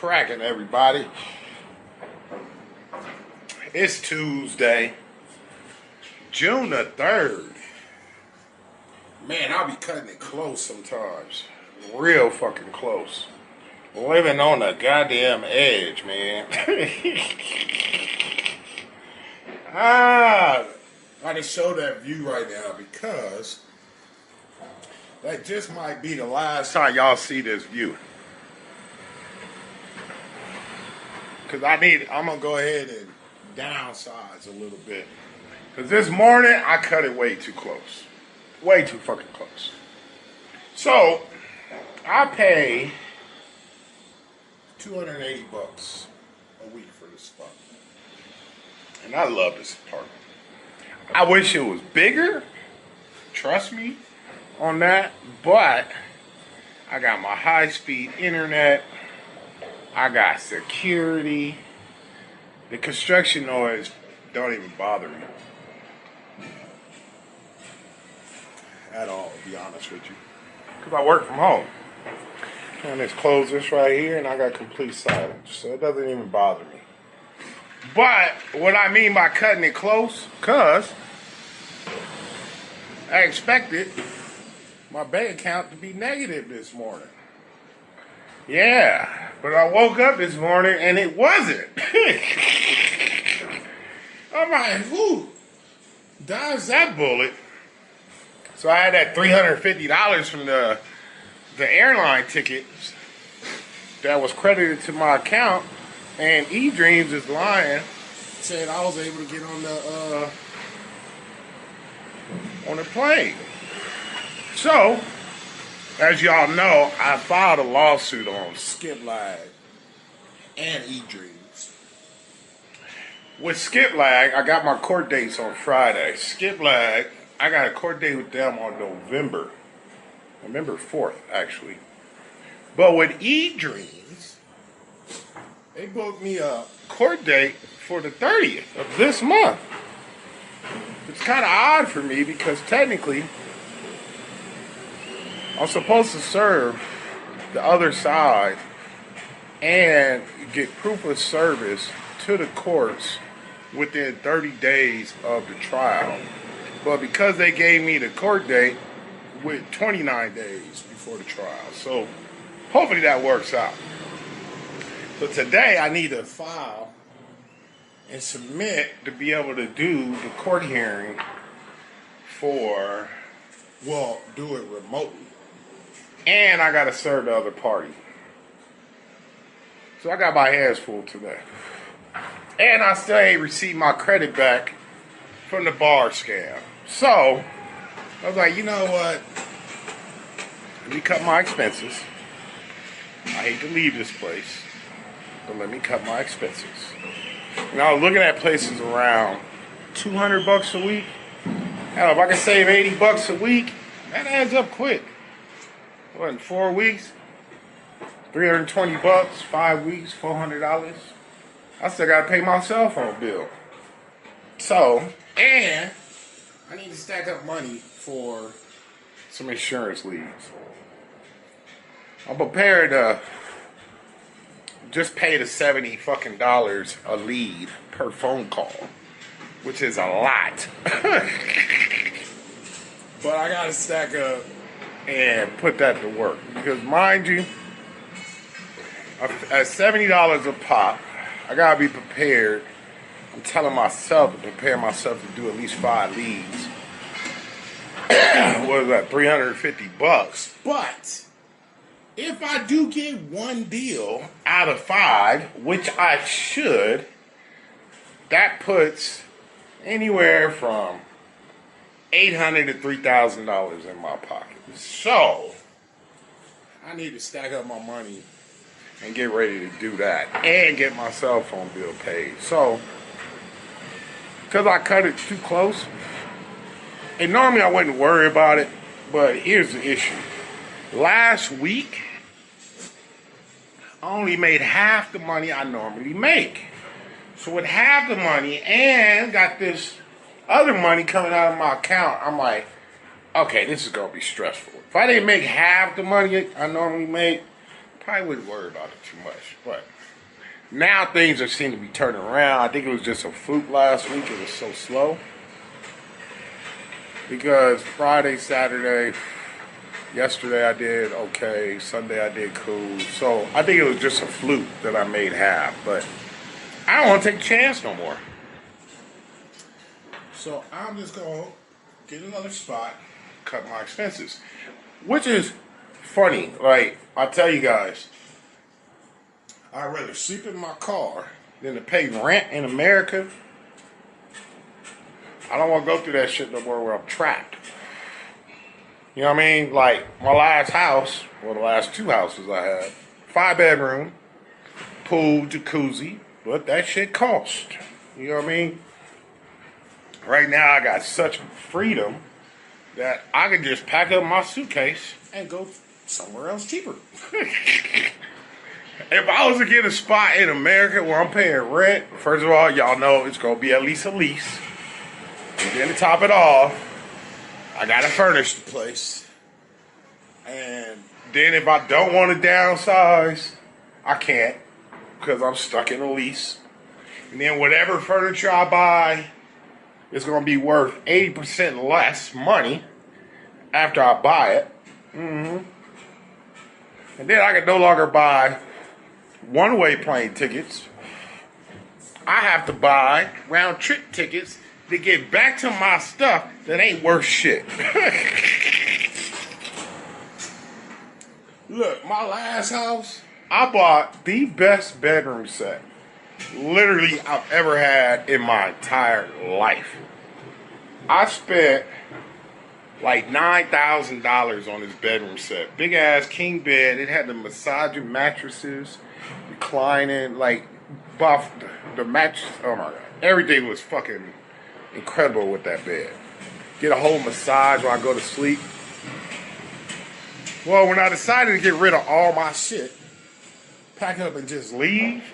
cracking, everybody? It's Tuesday, June the 3rd. Man, I'll be cutting it close sometimes. Real fucking close. Living on the goddamn edge, man. I just show that view right now because that just might be the last time y'all see this view. Because I'm going to go ahead and downsize a little bit. Because this morning, I cut it way too close. Way too fucking close. So, I pay $280 a week for this spot. And I love this apartment. I wish it was bigger. Trust me on that. But I got my high-speed internet. I got security. The construction noise don't even bother me at all, to be honest with you. Because I work from home. And let's close this right here, and I got complete silence. So it doesn't even bother me. But what I mean by cutting it close, because I expected my bank account to be negative this morning. Yeah, but I woke up this morning and it wasn't. I'm like, whoo, dodged that bullet. So I had that $350 from the airline tickets that was credited to my account, and eDreams is lying, saying I was able to get on the plane. So, as y'all know, I filed a lawsuit on Skiplag and eDreams. With Skiplag, I got my court dates on Friday. Skiplag, I got a court date with them on November 4th, actually. But with eDreams, they booked me a court date for the 30th of this month. It's kind of odd for me because technically, I'm supposed to serve the other side and get proof of service to the courts within 30 days of the trial. But because they gave me the court date with 29 days before the trial. So hopefully that works out. So today I need to file and submit to be able to do the court hearing do it remotely. And I got to serve the other party. So I got my hands full today. And I still ain't received my credit back from the bar scam. So I was like, you know what? Let me cut my expenses. I hate to leave this place, but let me cut my expenses. And I was looking at places around $200 a week. Hell, if I can save $80 a week, that adds up quick. What, in 4 weeks? $320, 5 weeks, $400. I still gotta pay my cell phone bill. So, and I need to stack up money for some insurance leads. I'm prepared to just pay the $70 fucking a lead per phone call, which is a lot. But I gotta stack up and put that to work. Because mind you, at $70 a pop, I gotta be prepared. I'm telling myself to prepare myself to do at least 5 leads. What is that, $350? But if I do get one deal out of 5, which I should, that puts anywhere from $800 to $3,000 in my pocket. So I need to stack up my money and get ready to do that and get my cell phone bill paid. So, because I cut it too close, and normally I wouldn't worry about it, but here's the issue. Last week, I only made half the money I normally make. So with half the money and got this other money coming out of my account, I'm like, okay, this is going to be stressful. If I didn't make half the money I normally make, probably wouldn't worry about it too much. But Now things are seem to be turning around. I think it was just a fluke last week. It was so slow. Because Friday, Saturday, yesterday I did okay. Sunday I did cool. So I think it was just a fluke that I made half. But I don't want to take a chance no more. So I'm just going to get another spot, cut my expenses. Which is funny. Like, I tell you guys, I'd rather sleep in my car than to pay rent in America. I don't want to go through that shit no more where I'm trapped. You know what I mean? Like, my last house, well, the last two houses I had, 5-bedroom, pool, jacuzzi, but that shit cost. You know what I mean? Right now, I got such freedom that I can just pack up my suitcase and go somewhere else cheaper. If I was to get a spot in America where I'm paying rent, first of all, y'all know it's going to be at least a lease. And then to top it off, I got to furnish the place. And then if I don't want to downsize, I can't because I'm stuck in a lease. And then whatever furniture I buy is going to be worth 80% less money after I buy it. And then I can no longer buy one-way plane tickets. I have to buy round-trip tickets to get back to my stuff that ain't worth shit. Look, my last house, I bought the best bedroom set literally I've ever had in my entire life. I spent like $9,000 on this bedroom set. Big ass king bed. It had the massaging mattresses, reclining, like buff the mattress. Oh my god, everything was fucking incredible with that bed. Get a whole massage while I go to sleep. Well, when I decided to get rid of all my shit, pack up and just leave,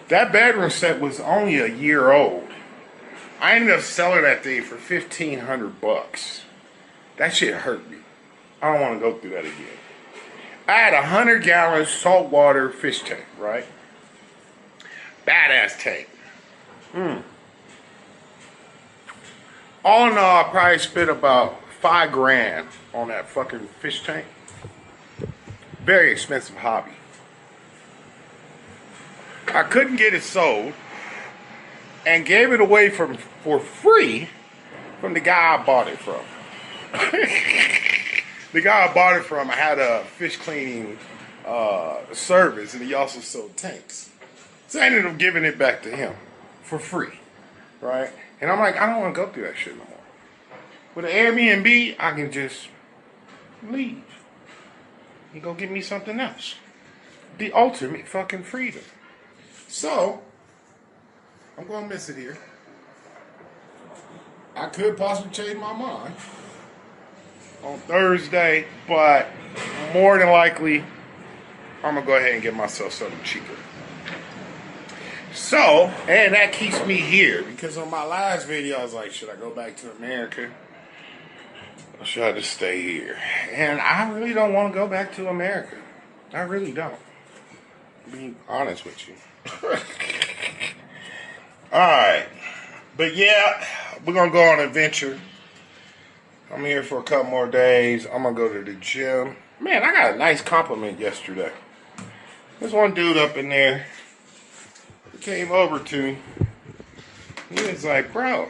that bedroom set was only a year old. I ended up selling that thing for $1,500. That shit hurt me. I don't want to go through that again. I had a 100-gallon saltwater fish tank, right? Badass tank. All in all, I probably spent about $5,000 on that fucking fish tank. Very expensive hobby. I couldn't get it sold and gave it away for free from the guy I bought it from. The guy I bought it from, I had a fish cleaning service, and he also sold tanks. So I ended up giving it back to him for free, right? And I'm like, I don't want to go through that shit no more. With an Airbnb, I can just leave and go get me something else. The ultimate fucking freedom. So, I'm going to miss it here. I could possibly change my mind on Thursday, but more than likely, I'm going to go ahead and get myself something cheaper. So, and that keeps me here, because on my last video, I was like, should I go back to America? Or should I just stay here? And I really don't want to go back to America. I really don't. Being honest with you. Alright. But yeah, we're going to go on an adventure. I'm here for a couple more days. I'm going to go to the gym. Man, I got a nice compliment yesterday. There's one dude up in there who came over to me. He was like, bro,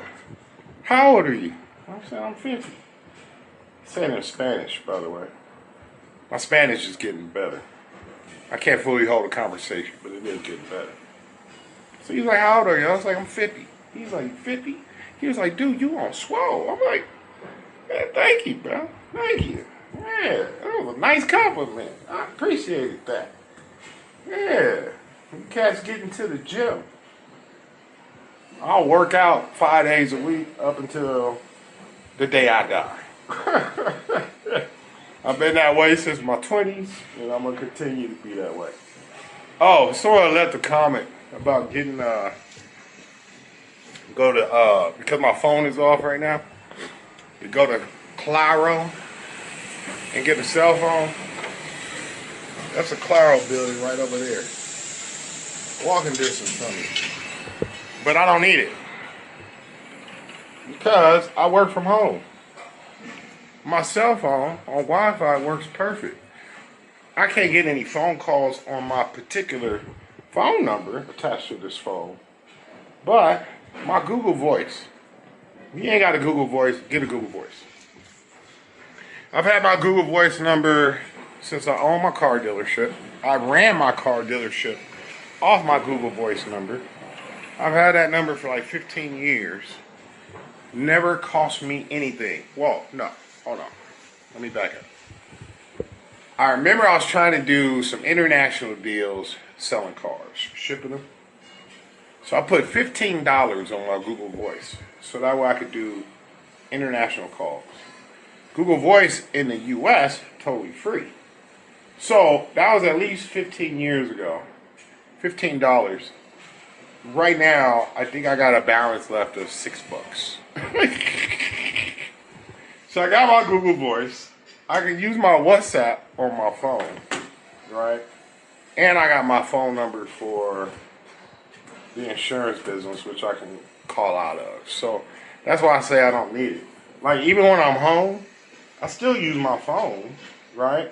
how old are you? I said, I'm 50. He said it in Spanish, by the way. My Spanish is getting better. I can't fully hold a conversation, but it is getting better. So he's like, how old are you? I was like, I'm 50. He's like, 50? He was like, dude, you on swole. I'm like, man, thank you, bro. Thank you. Yeah, that was a nice compliment. I appreciated that. Yeah. You cats getting to the gym. I'll work out 5 days a week up until the day I die. I've been that way since my 20s, and I'm going to continue to be that way. Oh, someone left a comment about getting, because my phone is off right now, to go to Claro and get a cell phone. That's a Claro building right over there. walking distance from me. But I don't need it. Because I work from home. My cell phone on Wi-Fi works perfect. I can't get any phone calls on my particular phone number attached to this phone. But my Google Voice. If you ain't got a Google Voice, get a Google Voice. I've had my Google Voice number since I own my car dealership. I ran my car dealership off my Google Voice number. I've had that number for like 15 years. Never cost me anything. Whoa, no, hold on. Let me back up. I remember I was trying to do some international deals selling cars, shipping them. So I put $15 on my Google Voice. So that way I could do international calls. Google Voice in the US, totally free. So that was at least 15 years ago. $15. Right now, I think I got a balance left of $6. So I got my Google Voice. I can use my WhatsApp on my phone, right? And I got my phone number for the insurance business, which I can call out of. So that's why I say I don't need it. Like, even when I'm home, I still use my phone, right?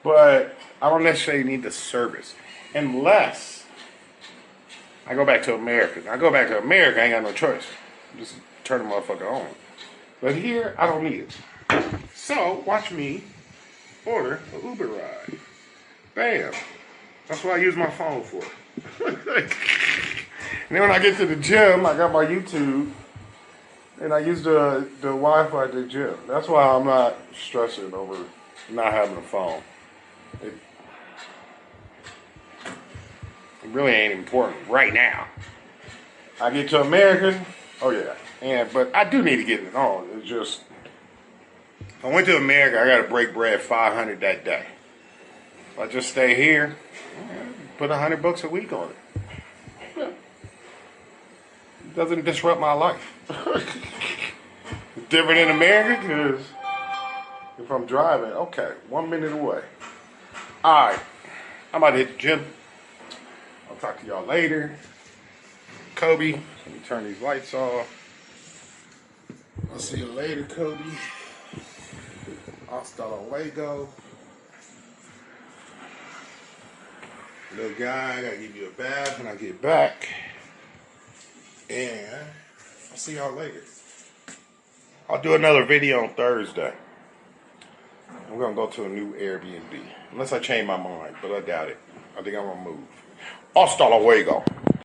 But I don't necessarily need the service. Unless I go back to America. I go back to America, I ain't got no choice. Just turn the motherfucker on. But here, I don't need it. So, watch me order an Uber ride. Bam. That's what I use my phone for. And then when I get to the gym, I got my YouTube. And I use the Wi-Fi at the gym. That's why I'm not stressing over not having a phone. It really ain't important right now. I get to America, oh yeah. But I do need to get it on. It's just, if I went to America, I got to break bread 500 that day. If I just stay here, put $100 a week on it. Yeah. It doesn't disrupt my life. It's different in America because if I'm driving, okay, 1 minute away. All right, I'm about to hit the gym. I'll talk to y'all later. Kobe, let me turn these lights off. I'll see you later, Kobe. Hasta luego. Little guy, I gotta give you a bath when I get back. And I'll see y'all later. I'll do another video on Thursday. I'm gonna go to a new Airbnb. Unless I change my mind, but I doubt it. I think I'm gonna move. Hasta luego.